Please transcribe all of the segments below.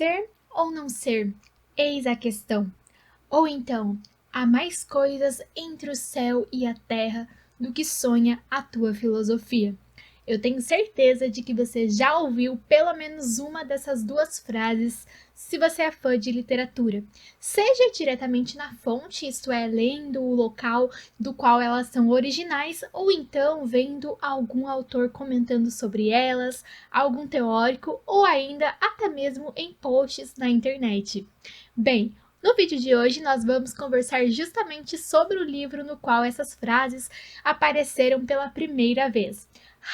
Ser ou não ser? Eis a questão. Ou então, há mais coisas entre o céu e a terra do que sonha a tua filosofia. Eu tenho certeza de que você já ouviu pelo menos uma dessas duas frases se você é fã de literatura. Seja diretamente na fonte, isto é, lendo o local do qual elas são originais, ou então vendo algum autor comentando sobre elas, algum teórico, ou ainda até mesmo em posts na internet. Bem, no vídeo de hoje nós vamos conversar justamente sobre o livro no qual essas frases apareceram pela primeira vez.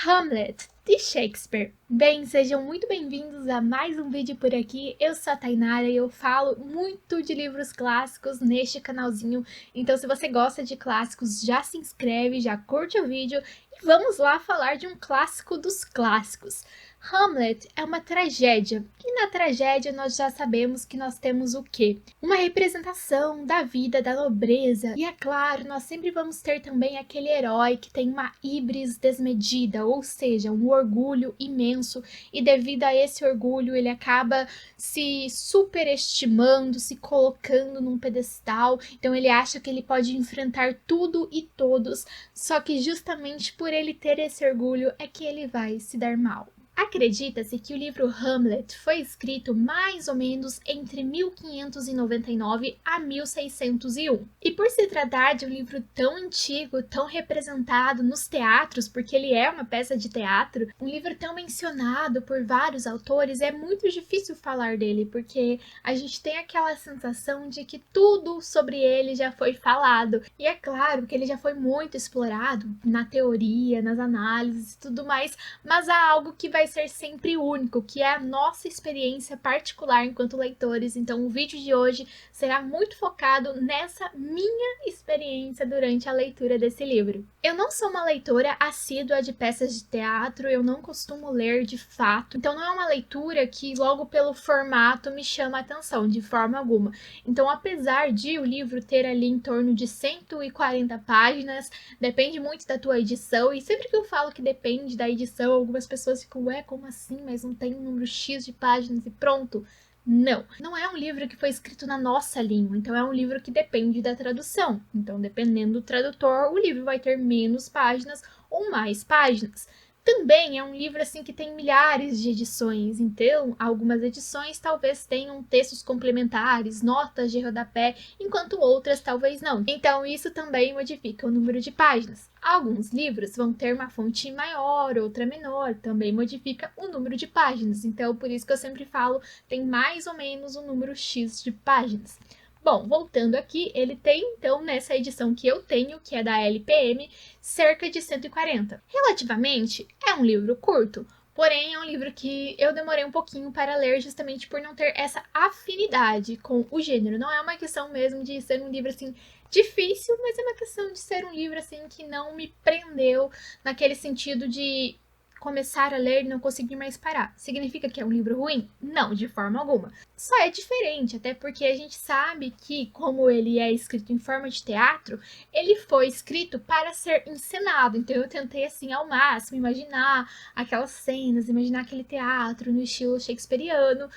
Hamlet, de Shakespeare. Bem, sejam muito bem-vindos a mais um vídeo por aqui. Eu sou a Tainara e eu falo muito de livros clássicos neste canalzinho. Então, se você gosta de clássicos, já se inscreve, já curte o vídeo e vamos lá falar de um clássico dos clássicos. Hamlet é uma tragédia, e na tragédia nós já sabemos que nós temos o quê? Uma representação da vida, da nobreza, e é claro, nós sempre vamos ter também aquele herói que tem uma híbris desmedida, ou seja, um orgulho imenso, e devido a esse orgulho ele acaba se superestimando, se colocando num pedestal, então ele acha que ele pode enfrentar tudo e todos, só que justamente por ele ter esse orgulho é que ele vai se dar mal. Acredita-se que o livro Hamlet foi escrito mais ou menos entre 1599 a 1601. E por se tratar de um livro tão antigo, tão representado nos teatros, porque ele é uma peça de teatro, um livro tão mencionado por vários autores, é muito difícil falar dele, porque a gente tem aquela sensação de que tudo sobre ele já foi falado. E é claro que ele já foi muito explorado na teoria, nas análises e tudo mais, mas há algo que vai ser sempre único, que é a nossa experiência particular enquanto leitores. Então o vídeo de hoje será muito focado nessa minha experiência durante a leitura desse livro. Eu não sou uma leitora assídua de peças de teatro, eu não costumo ler de fato, então não é uma leitura que logo pelo formato me chama a atenção, de forma alguma. Então apesar de o livro ter ali em torno de 140 páginas, depende muito da tua edição, e sempre que eu falo que depende da edição, algumas pessoas ficam, ué, como assim? Mas não tem um número X de páginas e pronto? Não é um livro que foi escrito na nossa língua, então é um livro que depende da tradução. Então, dependendo do tradutor, o livro vai ter menos páginas ou mais páginas. Também é um livro assim que tem milhares de edições, então algumas edições talvez tenham textos complementares, notas de rodapé, enquanto outras talvez não. Então isso também modifica o número de páginas. Alguns livros vão ter uma fonte maior, outra menor, também modifica o número de páginas. Então por isso que eu sempre falo, tem mais ou menos um número X de páginas. Bom, voltando aqui, ele tem então nessa edição que eu tenho, que é da LPM, cerca de 140. Relativamente, é um livro curto, porém é um livro que eu demorei um pouquinho para ler justamente por não ter essa afinidade com o gênero. Não é uma questão mesmo de ser um livro assim difícil, mas é uma questão de ser um livro assim que não me prendeu naquele sentido de começar a ler e não conseguir mais parar. Significa que é um livro ruim? Não, de forma alguma. Só é diferente, até porque a gente sabe que, como ele é escrito em forma de teatro, ele foi escrito para ser encenado. Então eu tentei, assim, ao máximo, imaginar aquelas cenas, imaginar aquele teatro no estilo shakespeariano.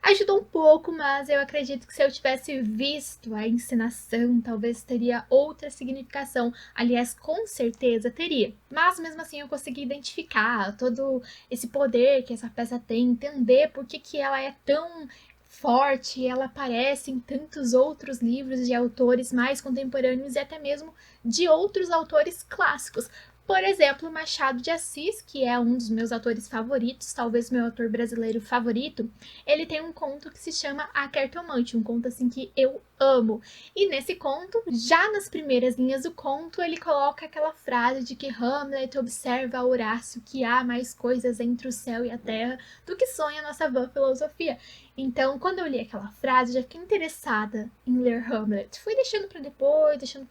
Ajudou um pouco, mas eu acredito que se eu tivesse visto a encenação, talvez teria outra significação. Aliás, com certeza teria. Mas mesmo assim eu consegui identificar todo esse poder que essa peça tem, entender por que ela é tão forte, ela aparece em tantos outros livros de autores mais contemporâneos e até mesmo de outros autores clássicos. Por exemplo, Machado de Assis, que é um dos meus autores favoritos, talvez meu autor brasileiro favorito, ele tem um conto que se chama A Cartomante, um conto assim que eu amo. E nesse conto, já nas primeiras linhas do conto, ele coloca aquela frase de que Hamlet observa a Horácio que há mais coisas entre o céu e a terra do que sonha a nossa vã filosofia. Então, quando eu li aquela frase, já fiquei interessada em ler Hamlet. Fui deixando para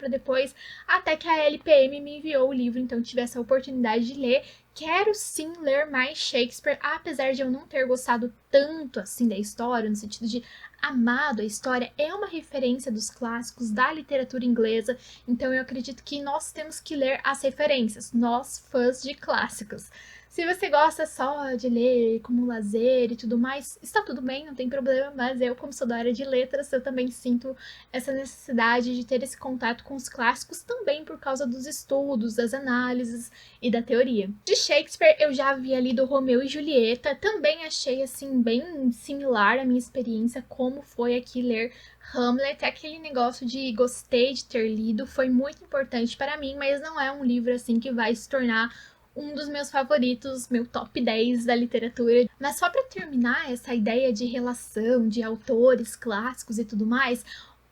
depois, até que a LPM me enviou o livro, então tive essa oportunidade de ler. Quero sim ler mais Shakespeare, apesar de eu não ter gostado tanto assim da história, no sentido de amado a história, é uma referência dos clássicos da literatura inglesa, então eu acredito que nós temos que ler as referências, nós fãs de clássicos. Se você gosta só de ler como lazer e tudo mais, está tudo bem, não tem problema, mas eu, como sou da área de letras, eu também sinto essa necessidade de ter esse contato com os clássicos também por causa dos estudos, das análises e da teoria. De Shakespeare, eu já havia lido Romeu e Julieta, também achei assim bem similar a minha experiência como foi aqui ler Hamlet. Aquele negócio de gostei de ter lido foi muito importante para mim, mas não é um livro assim que vai se tornar um dos meus favoritos, meu top 10 da literatura. Mas só para terminar essa ideia de relação de autores clássicos e tudo mais,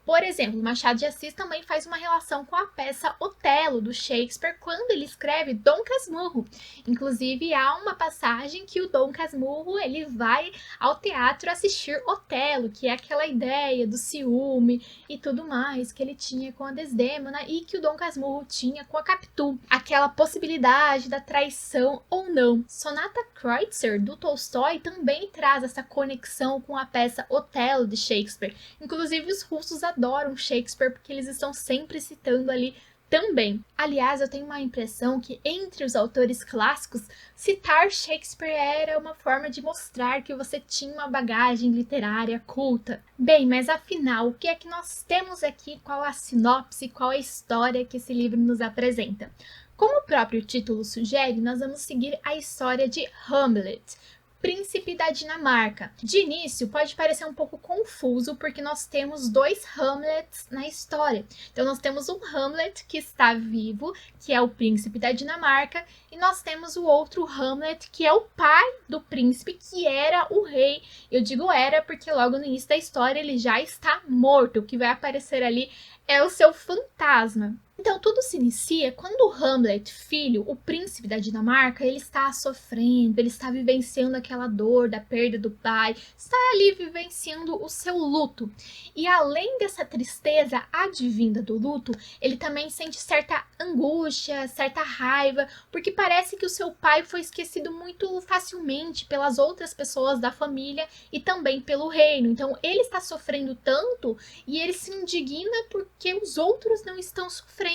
por exemplo, Machado de Assis também faz uma relação com a peça Otelo, do Shakespeare, quando ele escreve Dom Casmurro. Inclusive, há uma passagem que o Dom Casmurro ele vai ao teatro assistir Otelo, que é aquela ideia do ciúme e tudo mais que ele tinha com a Desdémona e que o Dom Casmurro tinha com a Capitu. Aquela possibilidade da traição ou não. Sonata Kreutzer, do Tolstói, também traz essa conexão com a peça Otelo, de Shakespeare. Inclusive, os russos adoram Shakespeare porque eles estão sempre citando ali também. Aliás, eu tenho uma impressão que entre os autores clássicos, citar Shakespeare era uma forma de mostrar que você tinha uma bagagem literária culta. Bem, mas afinal, o que é que nós temos aqui? Qual a sinopse, qual a história que esse livro nos apresenta? Como o próprio título sugere, nós vamos seguir a história de Hamlet, príncipe da Dinamarca. De início, pode parecer um pouco confuso, porque nós temos dois Hamlets na história. Então, nós temos um Hamlet que está vivo, que é o príncipe da Dinamarca, e nós temos o outro Hamlet, que é o pai do príncipe, que era o rei. Eu digo era porque logo no início da história ele já está morto. O que vai aparecer ali é o seu fantasma. Então, tudo se inicia quando Hamlet, filho, o príncipe da Dinamarca, ele está sofrendo, ele está vivenciando aquela dor da perda do pai, está ali vivenciando o seu luto. E além dessa tristeza advinda do luto, ele também sente certa angústia, certa raiva, porque parece que o seu pai foi esquecido muito facilmente pelas outras pessoas da família e também pelo reino. Então, ele está sofrendo tanto e ele se indigna porque os outros não estão sofrendo.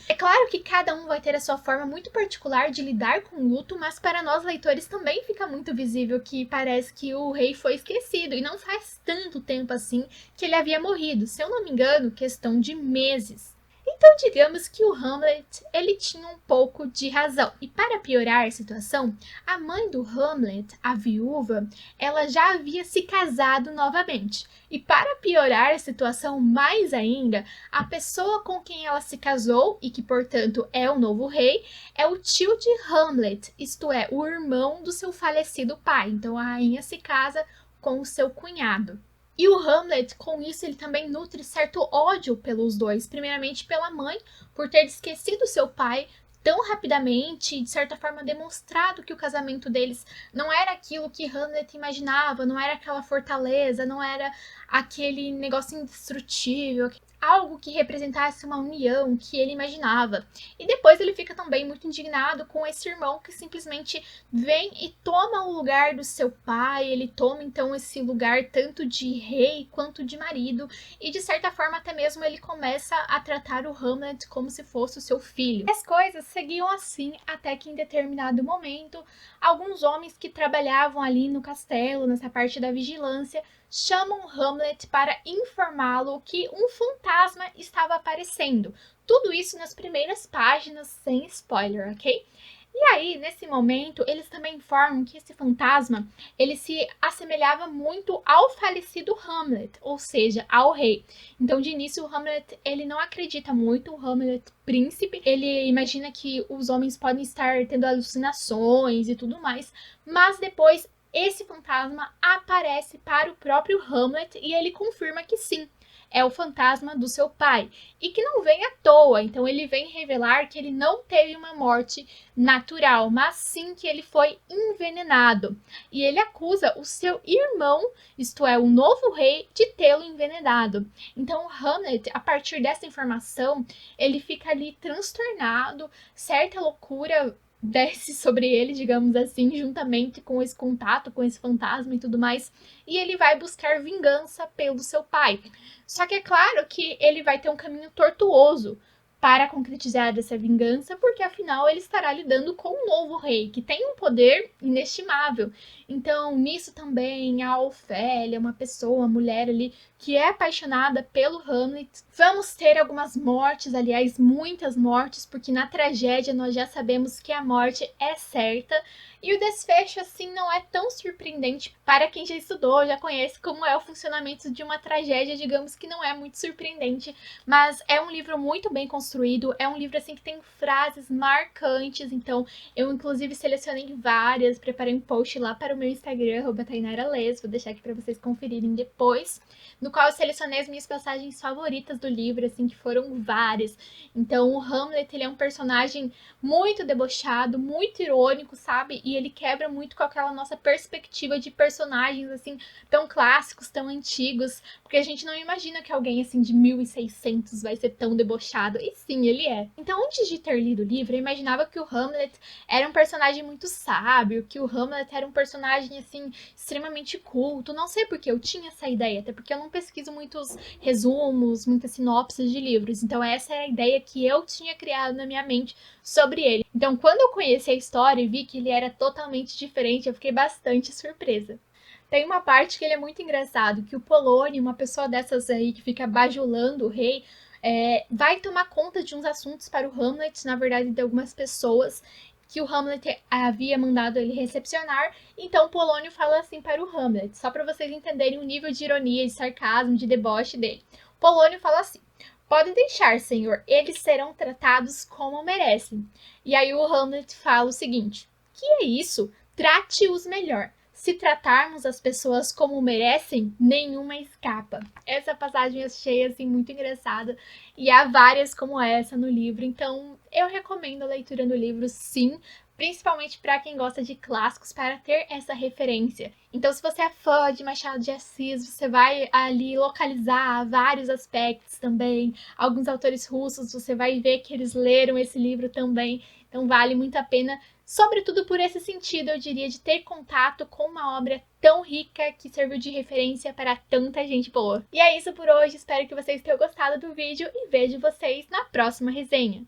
É claro que cada um vai ter a sua forma muito particular de lidar com o luto, mas para nós leitores também fica muito visível que parece que o rei foi esquecido, e não faz tanto tempo assim que ele havia morrido, se eu não me engano, questão de meses. Então, digamos que o Hamlet, ele tinha um pouco de razão. E para piorar a situação, a mãe do Hamlet, a viúva, ela já havia se casado novamente. E para piorar a situação mais ainda, a pessoa com quem ela se casou, e que portanto é o novo rei, é o tio de Hamlet, isto é, o irmão do seu falecido pai. Então a rainha se casa com o seu cunhado. E o Hamlet, com isso, ele também nutre certo ódio pelos dois. Primeiramente pela mãe, por ter esquecido seu pai tão rapidamente e, de certa forma, demonstrado que o casamento deles não era aquilo que Hamlet imaginava, não era aquela fortaleza, não era aquele negócio indestrutível, algo que representasse uma união que ele imaginava. E depois ele fica também muito indignado com esse irmão que simplesmente vem e toma o lugar do seu pai, ele toma então esse lugar tanto de rei quanto de marido, e de certa forma até mesmo ele começa a tratar o Hamlet como se fosse o seu filho. As coisas seguiam assim até que em determinado momento, alguns homens que trabalhavam ali no castelo, nessa parte da vigilância, chamam Hamlet para informá-lo que um fantasma estava aparecendo. Tudo isso nas primeiras páginas, sem spoiler, ok? E aí, nesse momento, eles também informam que esse fantasma, ele se assemelhava muito ao falecido Hamlet, ou seja, ao rei. Então, de início, o Hamlet, ele não acredita muito, o Hamlet príncipe, ele imagina que os homens podem estar tendo alucinações e tudo mais, mas depois esse fantasma aparece para o próprio Hamlet e ele confirma que sim, é o fantasma do seu pai e que não vem à toa. Então ele vem revelar que ele não teve uma morte natural, mas sim que ele foi envenenado. E ele acusa o seu irmão, isto é, o novo rei, de tê-lo envenenado. Então Hamlet, a partir dessa informação, ele fica ali transtornado, certa loucura desce sobre ele, digamos assim, juntamente com esse contato, com esse fantasma e tudo mais, e ele vai buscar vingança pelo seu pai. Só que é claro que ele vai ter um caminho tortuoso, para concretizar essa vingança, porque afinal ele estará lidando com um novo rei, que tem um poder inestimável. Então, nisso também, a Ofélia, uma pessoa, uma mulher ali, que é apaixonada pelo Hamlet. Vamos ter algumas mortes, aliás, muitas mortes, porque na tragédia nós já sabemos que a morte é certa. E o desfecho, assim, não é tão surpreendente para quem já estudou, já conhece como é o funcionamento de uma tragédia, digamos que não é muito surpreendente, mas é um livro muito bem construído, é um livro, assim, que tem frases marcantes, então eu, inclusive, selecionei várias, preparei um post lá para o meu Instagram, @tainarales, vou deixar aqui para vocês conferirem depois, no qual eu selecionei as minhas passagens favoritas do livro, assim, que foram várias. Então, o Hamlet, ele é um personagem muito debochado, muito irônico, sabe? E ele quebra muito com aquela nossa perspectiva de personagens, assim, tão clássicos, tão antigos, porque a gente não imagina que alguém, assim, de 1600 vai ser tão debochado. E sim, ele é. Então, antes de ter lido o livro, eu imaginava que o Hamlet era um personagem muito sábio, que o Hamlet era um personagem, assim, extremamente culto. Não sei porque eu tinha essa ideia, até porque eu não pesquiso muitos resumos, muitas sinopses de livros. Então, essa é a ideia que eu tinha criado na minha mente sobre ele. Então, quando eu conheci a história e vi que ele era totalmente diferente, eu fiquei bastante surpresa. Tem uma parte que ele é muito engraçado, que o Polônio, uma pessoa dessas aí que fica bajulando o rei, vai tomar conta de uns assuntos para o Hamlet, na verdade, de algumas pessoas que o Hamlet havia mandado ele recepcionar. Então, o Polônio fala assim para o Hamlet, só para vocês entenderem o nível de ironia, de sarcasmo, de deboche dele. O Polônio fala assim: pode deixar, senhor, eles serão tratados como merecem. E aí o Hamlet fala o seguinte: que é isso? Trate-os melhor. Se tratarmos as pessoas como merecem, nenhuma escapa. Essa passagem eu achei assim muito engraçada e há várias como essa no livro, então eu recomendo a leitura do livro, sim, principalmente para quem gosta de clássicos, para ter essa referência. Então, se você é fã de Machado de Assis, você vai ali localizar vários aspectos também. Alguns autores russos, você vai ver que eles leram esse livro também. Então, vale muito a pena, sobretudo por esse sentido, eu diria, de ter contato com uma obra tão rica que serviu de referência para tanta gente boa. E é isso por hoje, espero que vocês tenham gostado do vídeo e vejo vocês na próxima resenha.